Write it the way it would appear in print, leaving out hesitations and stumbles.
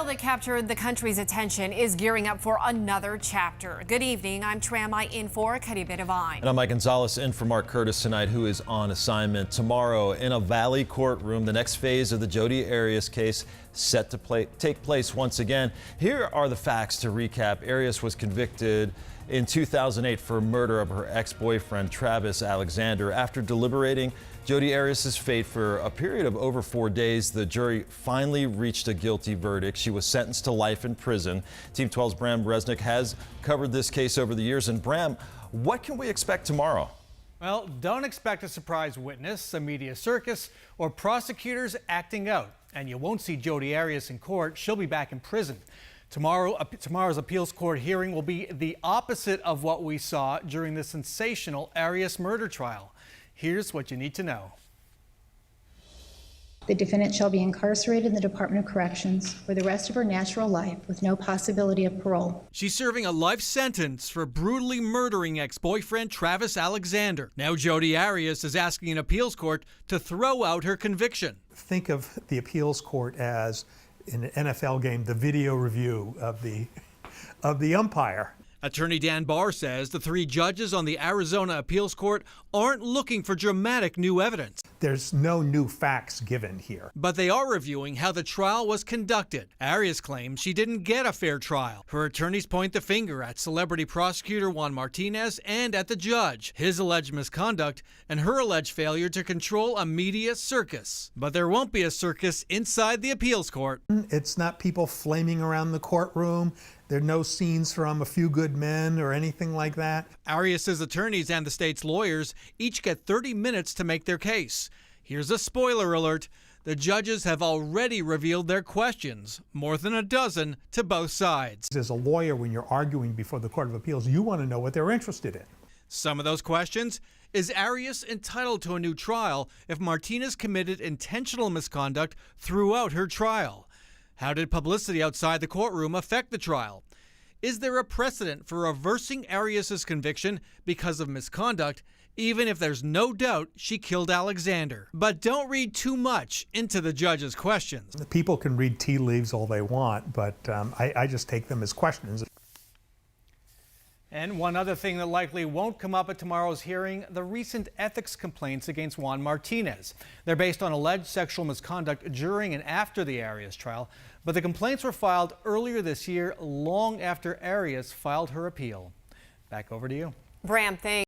that captured the country's attention is gearing up for another chapter. Good evening. I'm Tramai in for Karibé Divine. And I'm Mike Gonzalez in for Mark Curtis tonight, who is on assignment. Tomorrow in a Valley courtroom, the next phase of the Jodi Arias case set to take place once again. Here are the facts to recap. Arias was convicted in 2008 for murder of her ex-boyfriend Travis Alexander. After deliberating Jodi Arias' fate for a period of over 4 days, the jury finally reached a guilty verdict. She was sentenced to life in prison. Team 12's Bram Resnick has covered this case over the years. And Bram, what can we expect tomorrow? Well, don't expect a surprise witness, a media circus, or prosecutors acting out. And you won't see Jodi Arias in court. She'll be back in prison. Tomorrow's appeals court hearing will be the opposite of what we saw during the sensational Arias murder trial. Here's what you need to know. The defendant shall be incarcerated in the Department of Corrections for the rest of her natural life with no possibility of parole. She's serving a life sentence for brutally murdering ex-boyfriend Travis Alexander. Now Jodi Arias is asking an appeals court to throw out her conviction. Think of the appeals court as, in an NFL game, the video review of the umpire. Attorney Dan Barr says the three judges on the Arizona appeals court aren't looking for dramatic new evidence. There's no new facts given here. But they are reviewing how the trial was conducted. Arias claims she didn't get a fair trial. Her attorneys point the finger at celebrity prosecutor Juan Martinez and at the judge, his alleged misconduct and her alleged failure to control a media circus. But there won't be a circus inside the appeals court. It's not people flaming around the courtroom. There are no scenes from A Few Good Men or anything like that. Arias' attorneys and the state's lawyers each get 30 minutes to make their case. Here's a spoiler alert. The judges have already revealed their questions, more than a dozen, to both sides. As a lawyer, when you're arguing before the Court of Appeals, you want to know what they're interested in. Some of those questions: is Arias entitled to a new trial if Martinez committed intentional misconduct throughout her trial? How did publicity outside the courtroom affect the trial? Is there a precedent for reversing Arias' conviction because of misconduct, even if there's no doubt she killed Alexander? But don't read too much into the judge's questions. People can read tea leaves all they want, but I just take them as questions. And one other thing that likely won't come up at tomorrow's hearing: the recent ethics complaints against Juan Martinez. They're based on alleged sexual misconduct during and after the Arias trial, but the complaints were filed earlier this year, long after Arias filed her appeal. Back over to you. Bram, thanks.